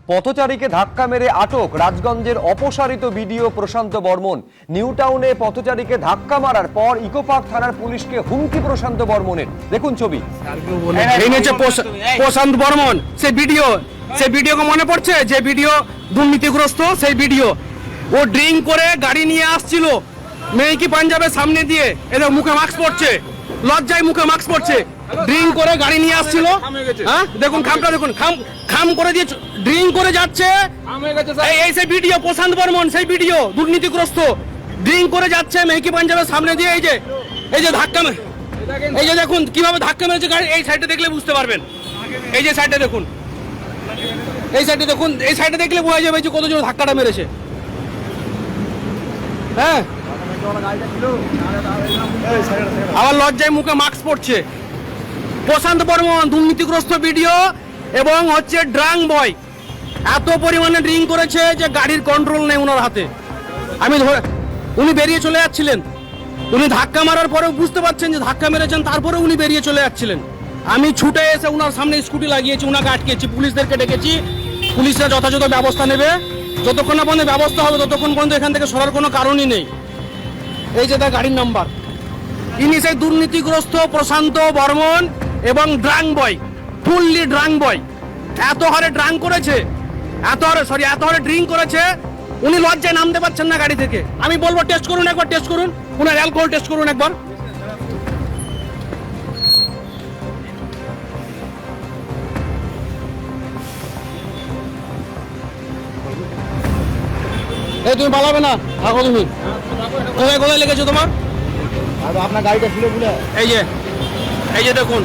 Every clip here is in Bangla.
পথচারীকে ধাক্কা মেরে আটক রাজগঞ্জের অপসারিত বিডিও প্রশান্ত বর্মন। নিউ টাউনে পথচারীকে ধাক্কা মারার পর ইকোপার্ক থানার পুলিশকে হুমকি প্রশান্ত বর্মনের। দেখুন ছবি। প্রশান্ত বর্মন সেই ভিডিও মনে পড়ছে, যে ভিডিও দুর্নীতিগ্রস্ত সেই ভিডিও। ও ড্রিঙ্ক করে গাড়ি নিয়ে আসছিল মেয়েকি পাঞ্জাবের সামনে দিয়ে, এদের মুখে মাস্ক পড়ছে, লজ্জায় মুখে মাস্ক পড়ছে। ড্রিঙ্ক করে গাড়ি নিয়ে আসছিল, হ্যাঁ দেখুন খামটা দেখুন, খাম করে দিয়ে ড্রিঙ্ক করে যাচ্ছে। এই সেই ভিডিও প্রশান্ত বর্মন, সেই ভিডিও দুর্নীতিগ্রস্ত ড্রিঙ্ক করে যাচ্ছে মেয়েকি পাঞ্জাবের সামনে দিয়ে। এই যে ধাক্কা, এই যে দেখুন কিভাবে ধাক্কা মেরেছে গাড়ি। এই সাইডে দেখলে বুঝতে পারবেন, এই যে সাইডে দেখুন, এই সাইডে দেখুন, এই সাইডে দেখলে বোঝা যাবে যে কত জোর ধাক্কাটা মেরেছে। হ্যাঁ, আবার লজ্জায় মুখে মাস্ক পড়ছে। প্রশান্ত বর্মন দুর্নীতিগ্রস্ত ভিডিও এবং হচ্ছে ড্রাঙ্ক বয়, এত পরিমাণে ড্রিঙ্ক করেছে যে গাড়ির কন্ট্রোল নেই ওনার হাতে। উনি বেরিয়ে চলে যাচ্ছিলেন, উনি ধাক্কা মারার পরেও বুঝতে পারছেন যে ধাক্কা মেরেছেন, তারপরে উনি বেরিয়ে চলে যাচ্ছিলেন। আমি ছুটে এসে ওনার সামনে স্কুটি লাগিয়েছি, ওনাকে আটকেছি, পুলিশদেরকে ডেকেছি। পুলিশরা যথাযথ ব্যবস্থা নেবে, যতক্ষণ না পর্যন্ত ব্যবস্থা হবে ততক্ষণ পর্যন্ত এখান থেকে সরার কোনো কারণই নেই। এই যে তার গাড়ির নাম্বার, ইনি সেই দুর্নীতিগ্রস্ত প্রশান্ত বর্মন এবং ড্রাঙ্ক বয়, ফুললি ড্রাঙ্ক বয়। এত হারে ড্রাঙ্ক করেছে, এত হারে ড্রিঙ্ক করেছে, উনি লজ্জায় নামতে পারছেন না গাড়ি থেকে। আমি বলবো টেস্ট করুন, একবার টেস্ট করুন, ওনার অ্যালকোহল টেস্ট করুন একবার। এই তুমি পালাবে না, থাকো তুমি। কোথায় লেগেছো তোমার? আপনার গাড়িটা ছিল বলে এই যে দেখুন,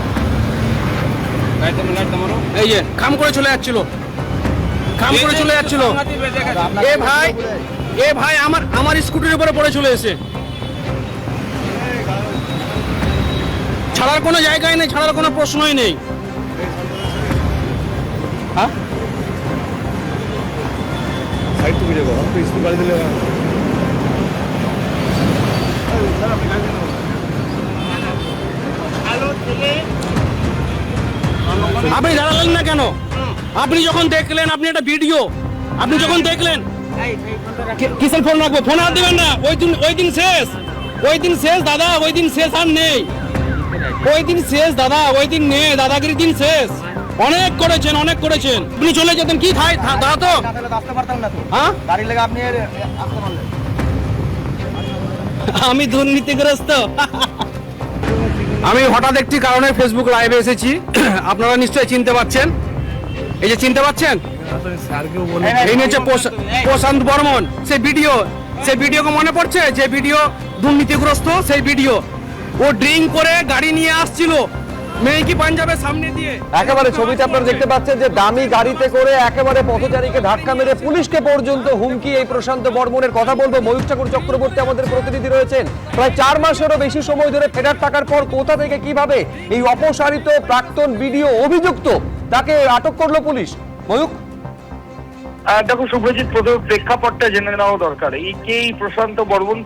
এই যে খাম করে চলে যাচ্ছিল। এ ভাই আমার স্কুটির উপরে পড়ে চলে এসে, ছাড়ার কোনো জায়গায় নেই, ছাড়ার কোনো প্রশ্নই নেই। হ্যাঁ, সাইড থেকে যাবো, আপনি স্কুল গাড়ি দিলে আপনি দাঁড়ালেন না কেন? আপনি যখন দেখলেন, আপনি একটা ভিডিও, আপনি যখন দেখলেন, কিসের ফোন রাখবো? ফোন আর দেবেন না। ওই দিন শেষ দাদা, ওই দিন শেষ আর নেই। ওই দিন শেষ দাদা, ওই দিন নেই, দাদাগিরির দিন শেষ। অনেক করেছেন। আপনি চলে যেতেন কি দাদা, তো আসতে পারতাম না তো। হ্যাঁ, গাড়ি লেগে আপনি আসতে পারলেন। আমি দুর্নীতিগ্রস্ত। আমি হঠাৎ একটি কারণে ফেসবুক লাইভে এসেছি, আপনারা নিশ্চয়ই চিনতে পারছেন। এই যে চিনতে পারছেন, এই হচ্ছে প্রশান্ত বর্মন, সেই ভিডিও মনে পড়ছে, যে ভিডিও দুর্নীতিগ্রস্ত সেই ভিডিও। ও ড্রিঙ্ক করে গাড়ি নিয়ে আসছিল মেয়েকি পাঞ্জাবের সামনে দিয়ে। একেবারে ছবিতে আপনারা দেখতে পাচ্ছেন যে দামি গাড়িতে করে একেবারে পথচারীকে ধাক্কা মেরে পুলিশকে পর্যন্ত হুমকি এই প্রশান্ত বর্মনের। কথা বলবো ময়ূর ঠাকুর চক্রবর্তী, আমাদের প্রতিনিধি রয়েছেন। প্রায় 4 মাসেরও বেশি সময় ধরে ফেরার টাকার পর কোথা থেকে কিভাবে এই অপসারিত প্রাক্তন বিডিও অভিযুক্ত তাকে আটক করলো পুলিশ? ময়ূর, দেখো শুভজিৎ, প্রথমে প্রেক্ষাপটটা জেনে নেওয়া দরকার। এই প্রশান্ত বর্মন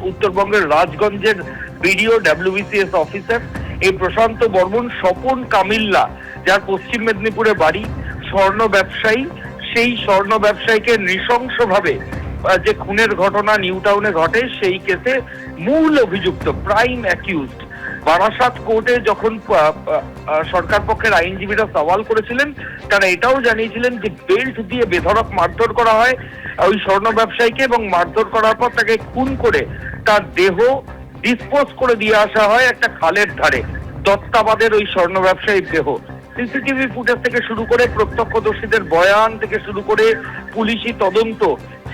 উত্তরবঙ্গের রাজগঞ্জের বিডিও WBCS অফিসার। এই প্রশান্ত বর্মন স্বপন কামিল্লা, যার পশ্চিম মেদিনীপুরে বাড়ি, স্বর্ণ ব্যবসায়ী। সেই স্বর্ণ ব্যবসায়ীকে নৃশংসভাবে যে খুনের ঘটনা নিউ টাউনে ঘটে, সেই কেসে মূল অভিযুক্ত, প্রাইম অ্যাকিউজড। বারাসাত কোর্টে যখন সরকার পক্ষের আইনজীবীরা সওয়াল করেছিলেন, তারা এটাও জানিয়েছিলেন যে বেল্ট দিয়ে বেধড়ক মারধর করা হয় ওই স্বর্ণ ব্যবসায়ীকে, এবং মারধর করার পর তাকে খুন করে তার দেহ ডিসপোজ করে দিয়ে আসা হয় একটা খালের ধারে। দত্তাবাদের ওই স্বর্ণ ব্যবসায়ীর দেহ। সিসিটিভি ফুটেজ থেকে শুরু করে প্রত্যক্ষদর্শীদের বয়ান থেকে শুরু করে পুলিশি তদন্ত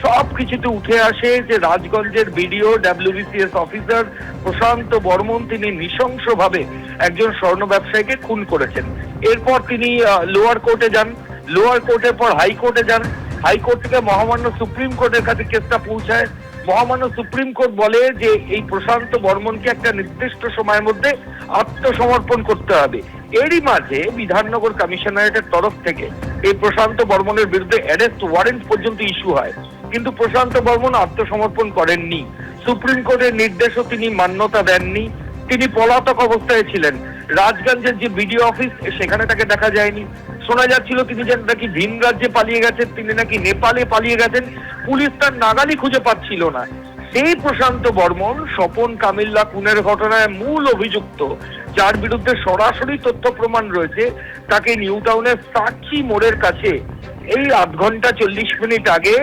সবকিছুতে উঠে আসে যে রাজগঞ্জের বিডিও WBCS অফিসার প্রশান্ত বর্মন তিনি নৃশংসভাবে একজন স্বর্ণ ব্যবসায়ীকে খুন করেছেন। এরপর তিনি লোয়ার কোর্টে যান, লোয়ার কোর্টের পর হাইকোর্টে যান, হাইকোর্ট থেকে মহামান্য সুপ্রিম কোর্টের কাছে কেসটা পৌঁছায়। মহামান্য সুপ্রিম কোর্ট বলে যে এই প্রশান্ত বর্মনকে একটা নির্দিষ্ট সময়ের মধ্যে আত্মসমর্পণ করতে হবে। এরই মাঝে বিধাননগর কমিশনারেটের তরফ থেকে এই প্রশান্ত বর্মনের বিরুদ্ধে অ্যারেস্ট ওয়ারেন্ট পর্যন্ত ইস্যু হয়, কিন্তু প্রশান্ত বর্মন আত্মসমর্পণ করেননি। সুপ্রিম কোর্টের নির্দেশও তিনি মান্যতা দেননি, তিনি পলাতক অবস্থায় ছিলেন। রাজগঞ্জের যে বিডিও অফিস সেখানে তাকে দেখা যায়নি। শোনা যাচ্ছিল তিনি যেন নাকি ভিন রাজ্যে পালিয়ে গেছেন, তিনি নাকি নেপালে পালিয়ে গেছেন, পুলিশ তার নাগালই খুঁজে পাচ্ছিল না। সেই প্রশান্ত বর্মন স্বপন কামিল্লা খুনের ঘটনায় মূল অভিযুক্ত, যার বিরুদ্ধে সরাসরি তথ্য প্রমাণ রয়েছে, তাকে নিউ টাউনের সাক্ষী মোড়ের কাছে এই 8 ঘন্টা 40 মিনিট আগে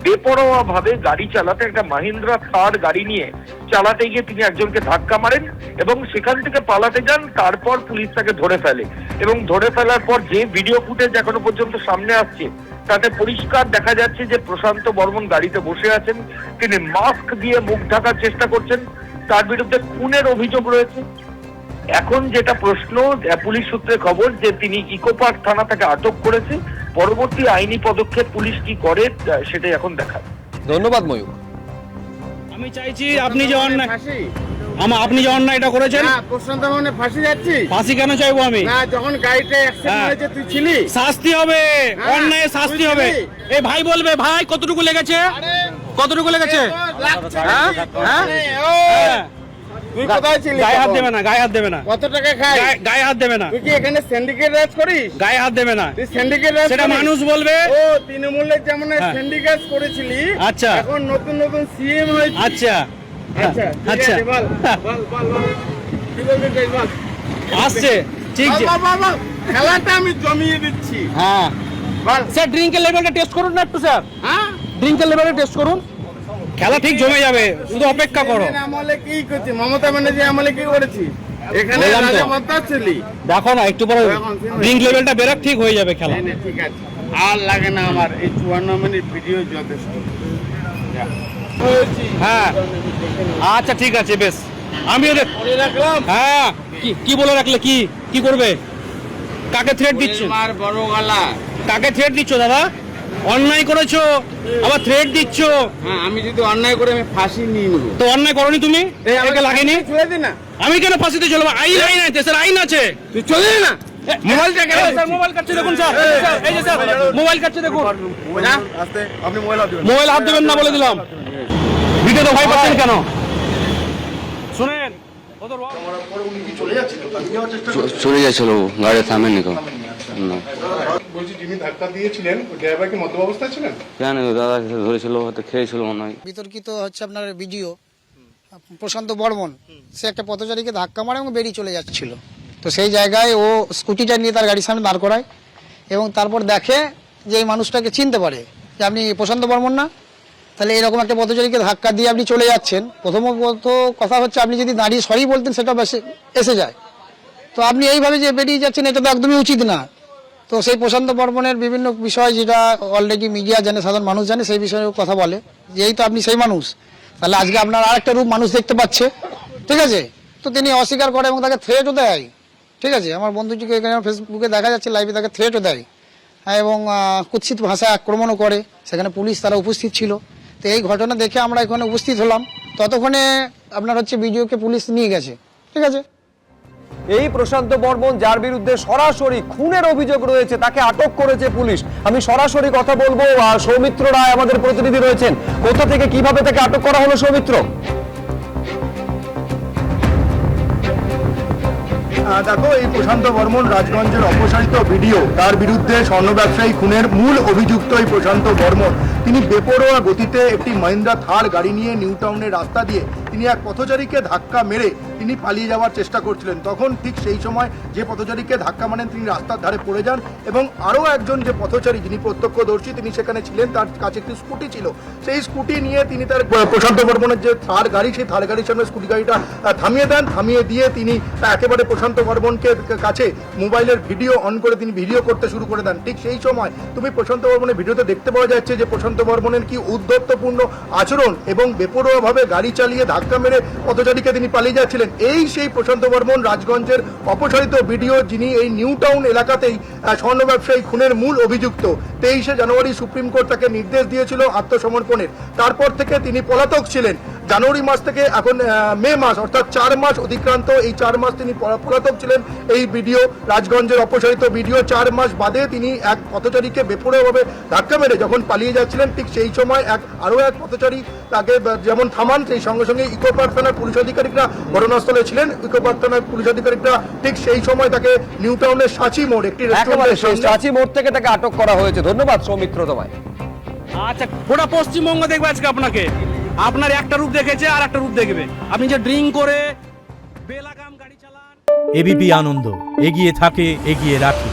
বেপরোয়া ভাবে গাড়ি চালাতে, একটা মাহিন্দ্রা থার গাড়ি নিয়ে চালাতে গিয়ে তিনি একজনকে ধাক্কা মারেন এবং সেখান থেকে পালাতে যান। তারপর পুলিশ তাকে ধরে ফেলে এবং ধরে ফেলার পর যে ভিডিও ফুটেজ এখনো পর্যন্ত সামনে আসছে তাতে পরিষ্কার দেখা যাচ্ছে যে প্রশান্ত বর্মন গাড়িতে বসে আছেন, তিনি মাস্ক দিয়ে মুখ ঢাকার চেষ্টা করছেন, তার বিরুদ্ধে খুনের অভিযোগ রয়েছে। এখন যেটা প্রশ্ন, পুলিশ সূত্রে খবর যে তিনি ইকো পার্ক থানা থেকে আটক করেছে, পরবর্তী আইনি পদক্ষেপ পুলিশ কি করে সেটাই এখন দেখার। ধন্যবাদ ময়ূর। আমি চাইছি আপনি যে অন্যায় আপনি যে অন্যায়টা করেছেন, প্রশান্ত মানে ফাঁসি যাচ্ছি। ফাঁসি কেন চাইবো আমি? না, যখন গাড়িটা অ্যাক্সিডেন্ট হয়েছে তুই ছিলি। শাস্তি হবে, হ্যাঁ, অন্যায় শাস্তি তুই হবে। ছিলি। এই ভাই বলবে, ভাই কতটুকু লেগেছে, কতটুকু লেগেছে? হ্যাঁ? হ্যাঁ? হ্যাঁ। তুই কোথায় ছিলি? গায়ে হাত দেবে না, গায়ে হাত দেবে না, কত টাকা খাই? গায়ে হাত দেবে না, তুই কি এখানে সিন্ডিকেট রাজ করিস? গায়ে হাত দেবে না। তুই সিন্ডিকেট রাজ সেটা করিস? মানুষ বলবে। ও তৃণমূলের যেমন হ্যাঁ। সিন্ডিকেট করেছিলি, আচ্ছা। এখন নতুন নতুন সিএম হয়েছে। আচ্ছা আচ্ছা ঠিক আচ্ছা। আছে, বল বল বল বল কি বলবি বল। আসছে ঠিক বল, আছে। বল, বল, বল। খেলাটা আমি জমিয়ে দিচ্ছি। হ্যাঁ বল। স্যার, ড্রিঙ্কের লেভেলটা টেস্ট করুন না একটু স্যার, হ্যাঁ, ড্রিঙ্কের লেভেলটা টেস্ট করুন। খেলা ঠিক জমে যাবে, শুধু অপেক্ষা করো। এখানে আমলে কি করছি? মমতা ব্যানার্জি আমলে কি করেছি? এখানে বললাম তো। রাজা ছিলি। দেখো না একটু পরে ড্রিঙ্ক লেভেলটা বেরোক, ঠিক হয়ে যাবে খেলা। নে, ঠিক আছে, আর লাগে না আমার এই 54 মিনিট ভিডিও যথেষ্ট। যা। হয়েছি। হ্যাঁ আচ্ছা ঠিক আছে, বেশ। আমিও মনে রাখলাম। হ্যাঁ কি বলে রাখলে, কি কি করবে? কাকে থ্রেট দিচ্ছ? মার বড় গলা। কাকে থ্রেট দিচ্ছ দাদা? অন্যায় করেছো আবার থ্রেট দিচ্ছ। হ্যাঁ, আমি যদি অন্যায় করে আমি ফাঁসি নিয়ে নেবো। তো অন্যায় করনি তুমি, একে লাগেনি। ছেড়ে দি না, আমি কেন ফাঁসিতে চলবো? আইন আছে, দেশের আইন আছে। তুই চলে যা না। মোবাইলটা কেন? স্যার মোবাইল কাটছে দেখুন স্যার, এই যে স্যার মোবাইল কাটছে দেখুন। না, আপনি মোবাইল মোবাইল হাত দেবেন না বলে দিলাম। ভিডিও তো ভাই পাচ্ছেন কেন? শুনেন, ওদের চলে যাচ্ছিল, গাড়ি থামেনি কেউ। না বলছি, যিনি ধাক্কা দিয়েছিলেন ওই ড্রাইভার কি মদ্য অবস্থায় ছিলেন? কেন দাদা ধরেছিল, হয়তো খেয়েছিল মনে হয়। বিতর্কিত হচ্ছে আপনার ভিডিও, প্রশান্ত বর্মন সে একটা পথচারীকে ধাক্কা মারে এবং বেরিয়ে চলে যাচ্ছিল। তো সেই জায়গায় ও স্কুটিটা নিয়ে তার গাড়ির সামনে দাঁড় করায় এবং তারপর দেখে যে এই মানুষটাকে চিনতে পারে যে আপনি প্রশান্ত বর্মন না, তাহলে এরকম একটা পথচারীকে ধাক্কা দিয়ে আপনি চলে যাচ্ছেন। প্রথমত কথা হচ্ছে আপনি যদি দাঁড়িয়ে সরি বলতেন সেটা এসে যায়, তো আপনি এইভাবে যে বেরিয়ে যাচ্ছেন এটা তো একদমই উচিত না। তো সেই প্রশান্ত বর্মনের বিভিন্ন বিষয় যেটা অলরেডি মিডিয়া জানে, সাধারণ মানুষ জানে, সেই বিষয়ে কথা বলে যে এই তো আপনি সেই মানুষ, তাহলে আজকে আপনার আর একটা রূপ মানুষ দেখতে পাচ্ছে, ঠিক আছে। তো তিনি অস্বীকার করে এবং তাকে থ্রেটও দেয়, ঠিক আছে। আমার বন্ধুটিকে এখানে ফেসবুকে দেখা যাচ্ছে লাইভে, তাকে থ্রেটও দেয় এবং কুৎসিত ভাষায় আক্রমণও করে। সেখানে পুলিশ তারা উপস্থিত ছিল। তো এই ঘটনা দেখে আমরা এখানে উপস্থিত হলাম, ততক্ষণে আপনার হচ্ছে ভিডিওকে পুলিশ নিয়ে গেছে, ঠিক আছে। এই প্রশান্ত বর্মন যার বিরুদ্ধে সরাসরি খুনের অভিযোগ রয়েছে, তাকে আটক করেছে পুলিশ। আমি সরাসরি কথা বলবো, আর সৌমিত্র রায় আমাদের প্রতিনিধি রয়েছেন। কোথা থেকে কিভাবে তাকে আটক করা হলো সৌমিত্র? দেখো, এই প্রশান্ত বর্মন রাজগঞ্জের অপসারিত ভিডিও, তার বিরুদ্ধে স্বর্ণ ব্যবসায়ী খুনের মূল অভিযুক্ত এই প্রশান্ত বর্মন, তিনি বেপরোয়া গতিতে একটি মহিন্দ্রা থার গাড়ি নিয়ে নিউ টাউনের রাস্তা দিয়ে তিনি এক পথচারীকে ধাক্কা মেরে তিনি পালিয়ে যাওয়ার চেষ্টা করছিলেন। তখন ঠিক সেই সময় যে পথচারীকে ধাক্কা মারেন তিনি রাস্তার ধারে পড়ে যান এবং আরও একজন যে পথচারী যিনি প্রত্যক্ষদর্শী তিনি সেখানে ছিলেন, তার কাছে একটি স্কুটি ছিল। সেই স্কুটি নিয়ে তিনি তার প্রশান্ত বর্মনের যে থার গাড়ি, সেই থার গাড়ির সামনে স্কুটি গাড়িটা থামিয়ে দেন। থামিয়ে দিয়ে তিনি একেবারে প্রশান্ত বর্মনকে কাছে মোবাইলের ভিডিও অন করে তিনি ভিডিও করতে শুরু করে দেন। ঠিক সেই সময় তুমি প্রশান্ত বর্মনের ভিডিওতে দেখতে পাওয়া যাচ্ছে যে প্রশান্ত বর্মনের কি উদ্ধত্তপূর্ণ আচরণ এবং বেপরোয়াভাবে গাড়ি চালিয়ে ধাক্কা মেরে পথচারীকে তিনি পালিয়ে যাচ্ছিলেন। এই সেই প্রশান্ত বর্মন রাজগঞ্জের অপসারিত ভিডিও, যিনি এই নিউ টাউন এলাকাতেই স্বর্ণ ব্যবসায়ী খুনের মূল অভিযুক্ত। 23শে জানুয়ারি সুপ্রিম কোর্ট তাকে নির্দেশ দিয়েছিল আত্মসমর্পণের। তারপর থেকে তিনি পলাতক ছিলেন। জানুয়ারি মাস থেকে এখন মে মাস, অর্থাৎ 4 মাস অতিক্রান্ত। এই 4 মাস তিনি পলাতক ছিলেন এই ভিডিও, রাজগঞ্জের অপসারিত ভিডিও। 4 মাস বাদে তিনি এক পথচারীকে বেপরোয়াভাবে ধাক্কা মেরে যখন পালিয়ে যাচ্ছিলেন, ঠিক সেই সময় আরও এক পথচারী তাকে যেমন থামান, সেই সঙ্গে সঙ্গে ইকো পার্ক থানার পুলিশ আধিকারিকরা ঘটনাস্থলে ছিলেন। ইকো পার্ক থানার পুলিশ আধিকারিকরা ঠিক সেই সময় তাকে নিউ টাউনের সাঁচি মোড় একটি একেবারে রেস্টুরেন্টের সেই সামনে চাচি মোড় থেকে তাকে আটক করা হয়েছে। ধন্যবাদ সৌমিত্র তোমায়। আচ্ছা, গোটা পশ্চিমবঙ্গ দেখবে আজকে আপনাকে। আপনার একটা রূপ দেখেছে আর একটা রূপ দেখবে। আপনি যে ড্রিঙ্ক করে বেলাগাম গাড়ি চালান। এবিপি আনন্দ, এগিয়ে থাকে, এগিয়ে রাখে।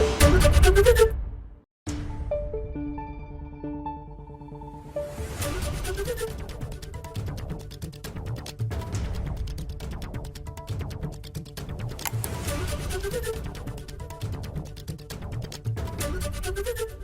Thank you.